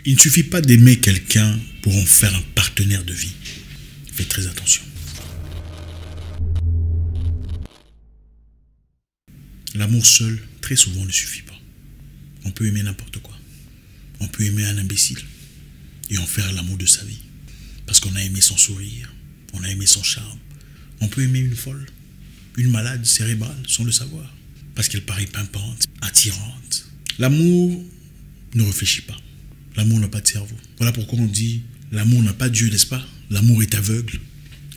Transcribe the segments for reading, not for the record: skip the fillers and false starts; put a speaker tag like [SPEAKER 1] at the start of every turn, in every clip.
[SPEAKER 1] Il ne suffit pas d'aimer quelqu'un pour en faire un partenaire de vie. Faites très attention. L'amour seul, très souvent, ne suffit pas. On peut aimer n'importe quoi. On peut aimer un imbécile et en faire l'amour de sa vie. Parce qu'on a aimé son sourire, on a aimé son charme. On peut aimer une folle, une malade cérébrale, sans le savoir. Parce qu'elle paraît pimpante, attirante. L'amour ne réfléchit pas. L'amour n'a pas de cerveau. Voilà pourquoi on dit, l'amour n'a pas Dieu, n'est-ce pas? L'amour est aveugle.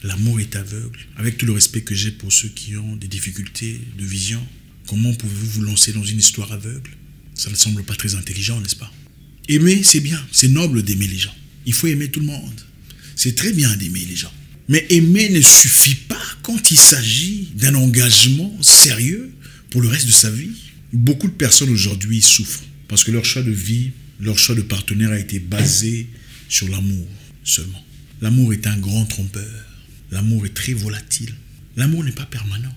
[SPEAKER 1] L'amour est aveugle. Avec tout le respect que j'ai pour ceux qui ont des difficultés de vision, comment pouvez-vous vous lancer dans une histoire aveugle? Ça ne semble pas très intelligent, n'est-ce pas? Aimer, c'est bien. C'est noble d'aimer les gens. Il faut aimer tout le monde. C'est très bien d'aimer les gens. Mais aimer ne suffit pas quand il s'agit d'un engagement sérieux pour le reste de sa vie. Beaucoup de personnes aujourd'hui souffrent parce que leur choix de vie, leur choix de partenaire a été basé sur l'amour seulement. L'amour est un grand trompeur. L'amour est très volatile. L'amour n'est pas permanent.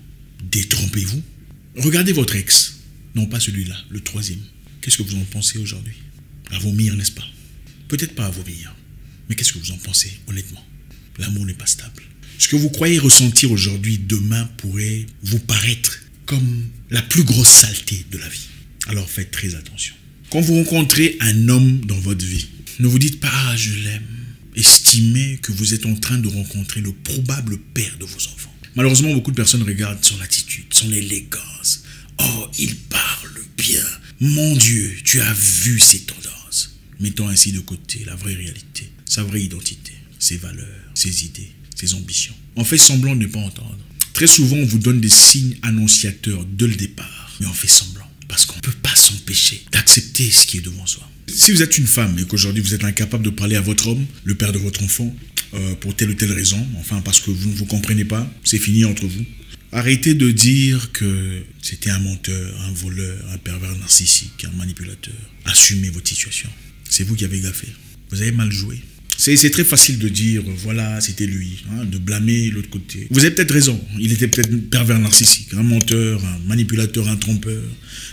[SPEAKER 1] Détrompez-vous. Regardez votre ex. Non, pas celui-là, le troisième. Qu'est-ce que vous en pensez aujourd'hui? À vomir, n'est-ce pas? Peut-être pas à vomir. Mais qu'est-ce que vous en pensez, honnêtement? L'amour n'est pas stable. Ce que vous croyez ressentir aujourd'hui, demain, pourrait vous paraître comme la plus grosse saleté de la vie. Alors faites très attention. Quand vous rencontrez un homme dans votre vie, ne vous dites pas « Ah, je l'aime ». Estimez que vous êtes en train de rencontrer le probable père de vos enfants. Malheureusement, beaucoup de personnes regardent son attitude, son élégance. « Oh, il parle bien. Mon Dieu, tu as vu ses tendances. » Mettons ainsi de côté la vraie réalité, sa vraie identité, ses valeurs, ses idées, ses ambitions. On fait semblant de ne pas entendre. Très souvent, on vous donne des signes annonciateurs dès le départ, mais on fait semblant parce qu'on ne peut pas s'empêcher d'accepter ce qui est devant soi. Si vous êtes une femme et qu'aujourd'hui vous êtes incapable de parler à votre homme, le père de votre enfant, pour telle ou telle raison, enfin parce que vous ne vous comprenez pas, c'est fini entre vous. Arrêtez de dire que c'était un menteur, un voleur, un pervers narcissique, un manipulateur. Assumez votre situation. C'est vous qui avez gaffé. Vous avez mal joué. C'est très facile de dire, voilà, c'était lui, hein, de blâmer l'autre côté. Vous avez peut-être raison, il était peut-être un pervers narcissique, un menteur, un manipulateur, un trompeur,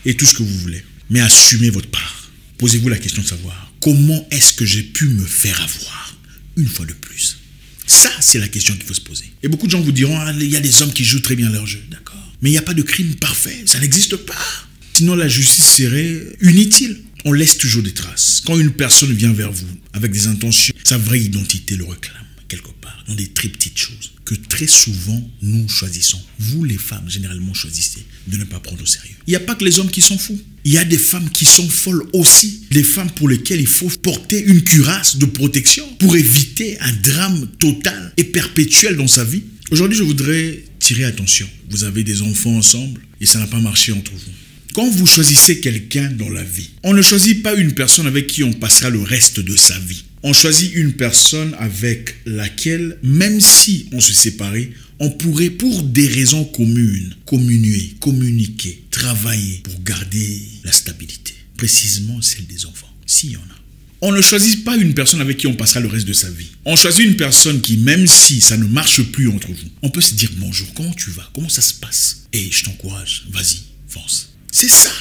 [SPEAKER 1] et tout ce que vous voulez. Mais assumez votre part. Posez-vous la question de savoir, comment est-ce que j'ai pu me faire avoir une fois de plus? Ça, c'est la question qu'il faut se poser. Et beaucoup de gens vous diront, ah, il y a des hommes qui jouent très bien leur jeu, d'accord. Mais il n'y a pas de crime parfait, ça n'existe pas. Sinon, la justice serait inutile. On laisse toujours des traces. Quand une personne vient vers vous avec des intentions, sa vraie identité le réclame quelque part, dans des très petites choses que très souvent nous choisissons. Vous les femmes, généralement, choisissez de ne pas prendre au sérieux. Il n'y a pas que les hommes qui sont fous. Il y a des femmes qui sont folles aussi. Des femmes pour lesquelles il faut porter une cuirasse de protection pour éviter un drame total et perpétuel dans sa vie. Aujourd'hui, je voudrais tirer attention. Vous avez des enfants ensemble et ça n'a pas marché entre vous. Quand vous choisissez quelqu'un dans la vie, on ne choisit pas une personne avec qui on passera le reste de sa vie. On choisit une personne avec laquelle, même si on se séparait, on pourrait, pour des raisons communes, communiquer, travailler pour garder la stabilité. Précisément celle des enfants, s'il y en a. On ne choisit pas une personne avec qui on passera le reste de sa vie. On choisit une personne qui, même si ça ne marche plus entre vous, on peut se dire bonjour, comment tu vas, comment ça se passe? Et je t'encourage, vas-y, fonce. C'est ça,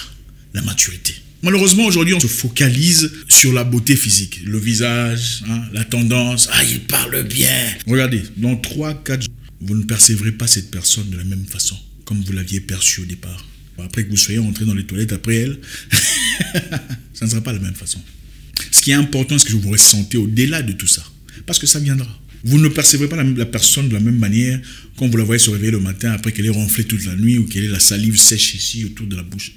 [SPEAKER 1] la maturité. Malheureusement, aujourd'hui, on se focalise sur la beauté physique, le visage, hein, la tendance. Ah, il parle bien. Regardez, dans 3-4 jours, vous ne percevrez pas cette personne de la même façon, comme vous l'aviez perçue au départ. Après que vous soyez entré dans les toilettes après elle, ça ne sera pas la même façon. Ce qui est important, c'est que vous ressentez au-delà de tout ça, parce que ça viendra. Vous ne percevrez pas la personne de la même manière quand vous la voyez se réveiller le matin après qu'elle ait ronflé toute la nuit ou qu'elle ait la salive sèche ici autour de la bouche.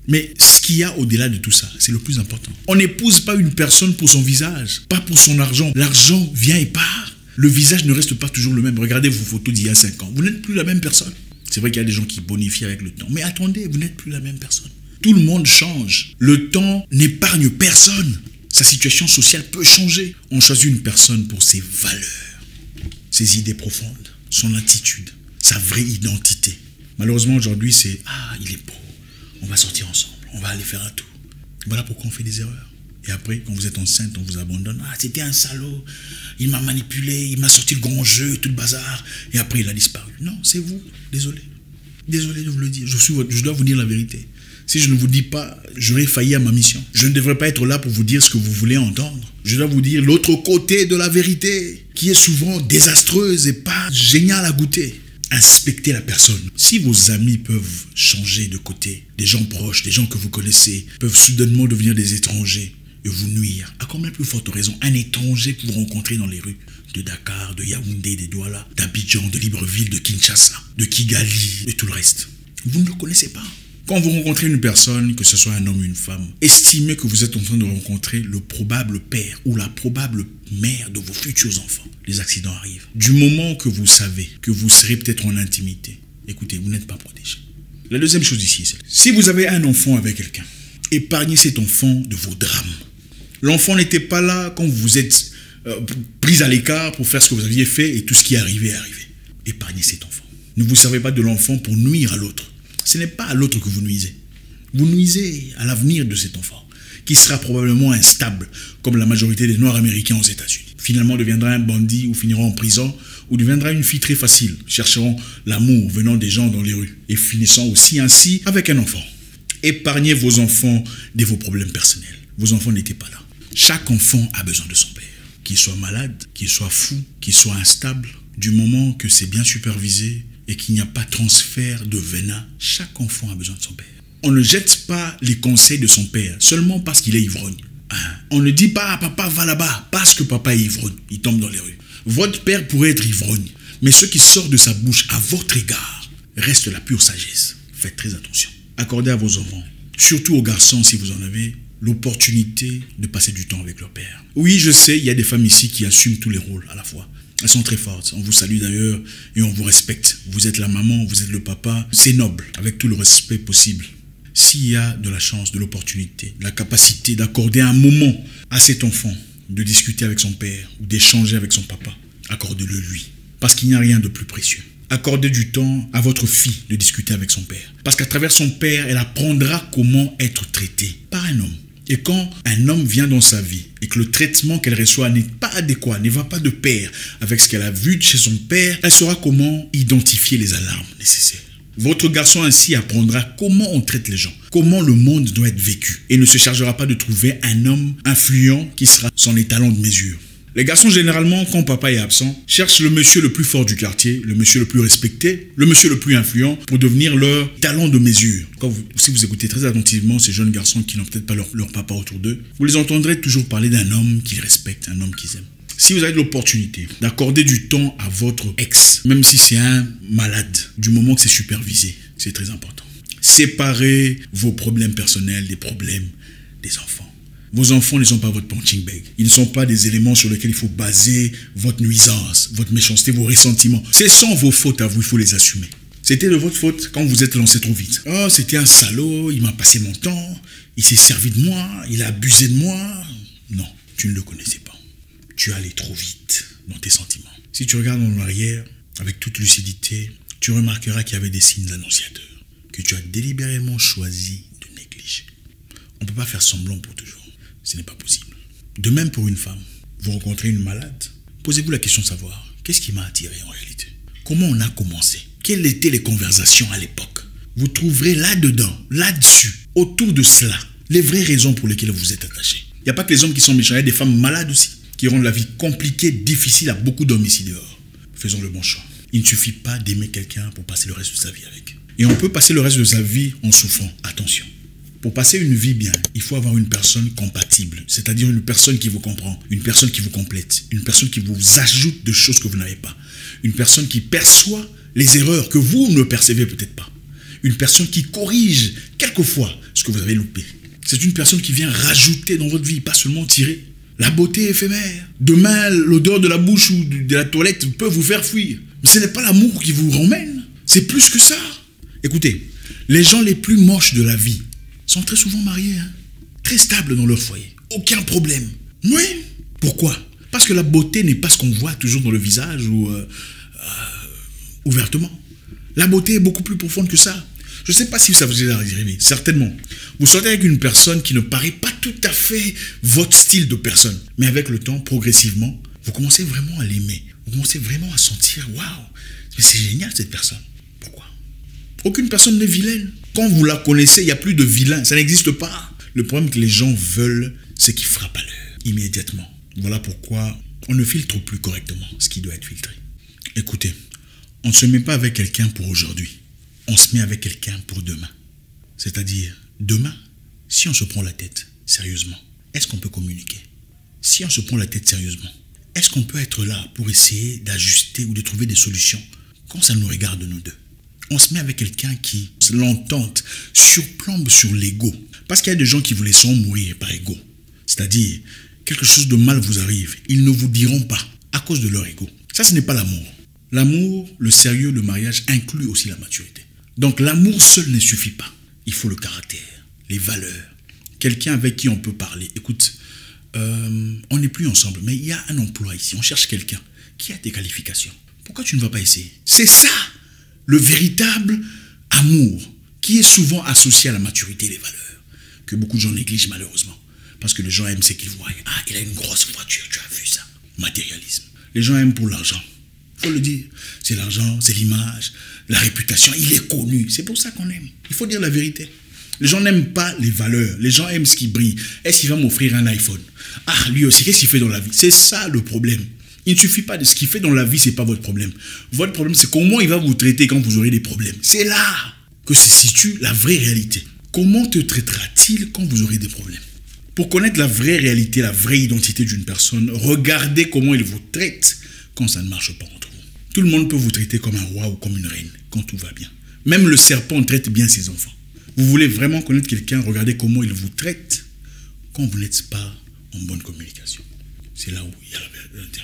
[SPEAKER 1] Mais ce qu'il y a au-delà de tout ça, c'est le plus important. On n'épouse pas une personne pour son visage, pas pour son argent. L'argent vient et part. Le visage ne reste pas toujours le même. Regardez vos photos d'il y a 5 ans. Vous n'êtes plus la même personne. C'est vrai qu'il y a des gens qui bonifient avec le temps. Mais attendez, vous n'êtes plus la même personne. Tout le monde change. Le temps n'épargne personne. Sa situation sociale peut changer. On choisit une personne pour ses valeurs, ses idées profondes, son attitude, sa vraie identité. Malheureusement, aujourd'hui, c'est « Ah, il est beau. On va sortir ensemble. On va aller faire un tour. » Voilà pourquoi on fait des erreurs. Et après, quand vous êtes enceinte, on vous abandonne. « Ah, c'était un salaud. Il m'a manipulé. Il m'a sorti le grand jeu, tout le bazar. Et après, il a disparu. » Non, c'est vous. Désolé. Désolé de vous le dire. Je dois vous dire la vérité. Si je ne vous dis pas, j'aurais failli à ma mission. Je ne devrais pas être là pour vous dire ce que vous voulez entendre. Je dois vous dire l'autre côté de la vérité, qui est souvent désastreuse et pas géniale à goûter. Inspectez la personne. Si vos amis peuvent changer de côté, des gens proches, des gens que vous connaissez, peuvent soudainement devenir des étrangers et vous nuire, à combien plus forte raison un étranger que vous rencontrez dans les rues de Dakar, de Yaoundé, de Douala, d'Abidjan, de Libreville, de Kinshasa, de Kigali et tout le reste. Vous ne le connaissez pas. Quand vous rencontrez une personne, que ce soit un homme ou une femme, estimez que vous êtes en train de rencontrer le probable père ou la probable mère de vos futurs enfants. Les accidents arrivent. Du moment que vous savez que vous serez peut-être en intimité, écoutez, vous n'êtes pas protégé. La deuxième chose ici, c'est si vous avez un enfant avec quelqu'un, épargnez cet enfant de vos drames. L'enfant n'était pas là quand vous vous êtes pris à l'écart pour faire ce que vous aviez fait et tout ce qui est arrivé est arrivé. Épargnez cet enfant. Ne vous servez pas de l'enfant pour nuire à l'autre. Ce n'est pas à l'autre que vous nuisez. Vous nuisez à l'avenir de cet enfant, qui sera probablement instable, comme la majorité des Noirs américains aux États-Unis. Finalement deviendra un bandit ou finira en prison, ou deviendra une fille très facile, cherchant l'amour venant des gens dans les rues, et finissant aussi ainsi avec un enfant. Épargnez vos enfants de vos problèmes personnels. Vos enfants n'étaient pas là. Chaque enfant a besoin de son père. Qu'il soit malade, qu'il soit fou, qu'il soit instable, du moment que c'est bien supervisé, et qu'il n'y a pas transfert de venin, chaque enfant a besoin de son père. On ne jette pas les conseils de son père seulement parce qu'il est ivrogne. On ne dit pas « papa va là-bas » parce que papa est ivrogne, il tombe dans les rues. Votre père pourrait être ivrogne, mais ce qui sort de sa bouche à votre égard reste la pure sagesse. Faites très attention. Accordez à vos enfants, surtout aux garçons si vous en avez, l'opportunité de passer du temps avec leur père. Oui, je sais, il y a des femmes ici qui assument tous les rôles à la fois. Elles sont très fortes. On vous salue d'ailleurs et on vous respecte. Vous êtes la maman, vous êtes le papa. C'est noble, avec tout le respect possible. S'il y a de la chance, de l'opportunité, de la capacité d'accorder un moment à cet enfant, de discuter avec son père ou d'échanger avec son papa, accordez-le lui. Parce qu'il n'y a rien de plus précieux. Accordez du temps à votre fille de discuter avec son père. Parce qu'à travers son père, elle apprendra comment être traitée par un homme. Et quand un homme vient dans sa vie et que le traitement qu'elle reçoit n'est pas adéquat, ne va pas de pair avec ce qu'elle a vu chez son père, elle saura comment identifier les alarmes nécessaires. Votre garçon ainsi apprendra comment on traite les gens, comment le monde doit être vécu et ne se chargera pas de trouver un homme influent qui sera son étalon de mesure. Les garçons, généralement, quand papa est absent, cherchent le monsieur le plus fort du quartier, le monsieur le plus respecté, le monsieur le plus influent pour devenir leur talon de mesure. Si vous écoutez très attentivement ces jeunes garçons qui n'ont peut-être pas leur papa autour d'eux, vous les entendrez toujours parler d'un homme qu'ils respectent, un homme qu'ils aiment. Si vous avez l'opportunité d'accorder du temps à votre ex, même si c'est un malade, du moment que c'est supervisé, c'est très important. Séparez vos problèmes personnels des problèmes des enfants. Vos enfants ne sont pas votre punching bag. Ils ne sont pas des éléments sur lesquels il faut baser votre nuisance, votre méchanceté, vos ressentiments. Ce sont vos fautes à vous, il faut les assumer. C'était de votre faute quand vous êtes lancé trop vite. Oh, c'était un salaud, il m'a passé mon temps, il s'est servi de moi, il a abusé de moi. Non, tu ne le connaissais pas. Tu es allé trop vite dans tes sentiments. Si tu regardes en arrière, avec toute lucidité, tu remarqueras qu'il y avait des signes annonciateurs que tu as délibérément choisi de négliger. On ne peut pas faire semblant pour toujours. Ce n'est pas possible. De même pour une femme. Vous rencontrez une malade, posez-vous la question de savoir qu'est-ce qui m'a attiré en réalité. Comment on a commencé? Quelles étaient les conversations à l'époque? Vous trouverez là-dedans, là-dessus, autour de cela, les vraies raisons pour lesquelles vous êtes attaché. Il n'y a pas que les hommes qui sont méchants, il y a des femmes malades aussi, qui rendent la vie compliquée, difficile à beaucoup d'hommes ici dehors. Faisons le bon choix. Il ne suffit pas d'aimer quelqu'un pour passer le reste de sa vie avec. Et on peut passer le reste de sa vie en souffrant. Attention. Pour passer une vie bien, il faut avoir une personne compatible, c'est-à-dire une personne qui vous comprend, une personne qui vous complète, une personne qui vous ajoute de choses que vous n'avez pas, une personne qui perçoit les erreurs que vous ne percevez peut-être pas, une personne qui corrige quelquefois ce que vous avez loupé. C'est une personne qui vient rajouter dans votre vie, pas seulement tirer. La beauté éphémère. Demain, l'odeur de la bouche ou de la toilette peut vous faire fuir. Mais ce n'est pas l'amour qui vous ramène, c'est plus que ça. Écoutez, les gens les plus moches de la vie sont très souvent mariés, très stables dans leur foyer. Aucun problème. Oui. Pourquoi? Parce que la beauté n'est pas ce qu'on voit toujours dans le visage ou ouvertement. La beauté est beaucoup plus profonde que ça. Je ne sais pas si ça vous est arrivé, certainement. Vous sortez avec une personne qui ne paraît pas tout à fait votre style de personne. Mais avec le temps, progressivement, vous commencez vraiment à l'aimer. Vous commencez vraiment à sentir, waouh, mais c'est génial cette personne. Pourquoi? Aucune personne n'est vilaine. Quand vous la connaissez, il n'y a plus de vilain. Ça n'existe pas. Le problème que les gens veulent, c'est qu'ils frappent à l'heure. immédiatement. Voilà pourquoi on ne filtre plus correctement ce qui doit être filtré. Écoutez, on ne se met pas avec quelqu'un pour aujourd'hui. On se met avec quelqu'un pour demain. C'est-à-dire, demain, si on se prend la tête sérieusement, est-ce qu'on peut communiquer? Si on se prend la tête sérieusement, est-ce qu'on peut être là pour essayer d'ajuster ou de trouver des solutions quand ça nous regarde nous deux? On se met avec quelqu'un qui, l'entente, surplombe sur l'ego. Parce qu'il y a des gens qui vous laisseront mourir par ego. C'est-à-dire, quelque chose de mal vous arrive, ils ne vous diront pas à cause de leur ego. Ça, ce n'est pas l'amour. L'amour, le sérieux, le mariage inclut aussi la maturité. Donc l'amour seul ne suffit pas. Il faut le caractère, les valeurs, quelqu'un avec qui on peut parler. Écoute, on n'est plus ensemble, mais il y a un emploi ici. On cherche quelqu'un qui a des qualifications. Pourquoi tu ne vas pas essayer? C'est ça, le véritable amour, qui est souvent associé à la maturité et les valeurs, que beaucoup de gens négligent malheureusement. Parce que les gens aiment ce qu'ils voient. Ah, il a une grosse voiture, tu as vu ça? Matérialisme. Les gens aiment pour l'argent. Il faut le dire. C'est l'argent, c'est l'image, la réputation. Il est connu. C'est pour ça qu'on aime. Il faut dire la vérité. Les gens n'aiment pas les valeurs. Les gens aiment ce qui brille. Est-ce qu'il va m'offrir un iPhone? Ah, lui aussi, qu'est-ce qu'il fait dans la vie? C'est ça le problème. Il ne suffit pas de ce qu'il fait dans la vie, ce n'est pas votre problème. Votre problème, c'est comment il va vous traiter quand vous aurez des problèmes. C'est là que se situe la vraie réalité. Comment te traitera-t-il quand vous aurez des problèmes? Pour connaître la vraie réalité, la vraie identité d'une personne, regardez comment il vous traite quand ça ne marche pas entre vous. Tout le monde peut vous traiter comme un roi ou comme une reine quand tout va bien. Même le serpent traite bien ses enfants. Vous voulez vraiment connaître quelqu'un, regardez comment il vous traite quand vous n'êtes pas en bonne communication. C'est là où il y a la vérité.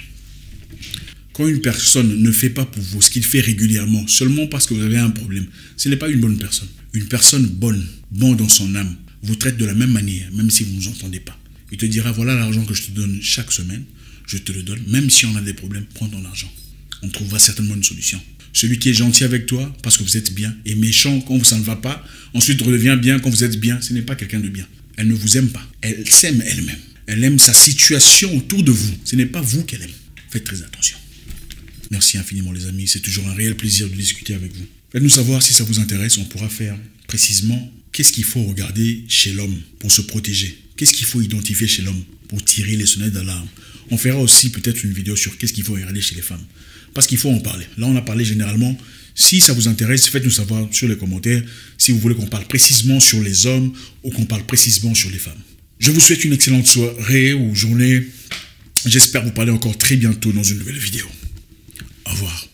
[SPEAKER 1] Quand une personne ne fait pas pour vous ce qu'il fait régulièrement, seulement parce que vous avez un problème, ce n'est pas une bonne personne. Une personne bonne dans son âme, vous traite de la même manière, même si vous ne vous entendez pas. Il te dira, voilà l'argent que je te donne chaque semaine, je te le donne, même si on a des problèmes, prends ton argent. On trouvera certainement une solution. Celui qui est gentil avec toi, parce que vous êtes bien, et méchant quand ça ne va pas, ensuite redevient bien quand vous êtes bien, ce n'est pas quelqu'un de bien. Elle ne vous aime pas, elle s'aime elle-même. Elle aime sa situation autour de vous, ce n'est pas vous qu'elle aime. Faites très attention. Merci infiniment les amis, c'est toujours un réel plaisir de discuter avec vous. Faites-nous savoir si ça vous intéresse, on pourra faire précisément qu'est-ce qu'il faut regarder chez l'homme pour se protéger. Qu'est-ce qu'il faut identifier chez l'homme pour tirer les sonnettes d'alarme. On fera aussi peut-être une vidéo sur qu'est-ce qu'il faut regarder chez les femmes. Parce qu'il faut en parler. Là, on a parlé généralement. Si ça vous intéresse, faites-nous savoir sur les commentaires si vous voulez qu'on parle précisément sur les hommes ou qu'on parle précisément sur les femmes. Je vous souhaite une excellente soirée ou journée. J'espère vous parler encore très bientôt dans une nouvelle vidéo. Au revoir.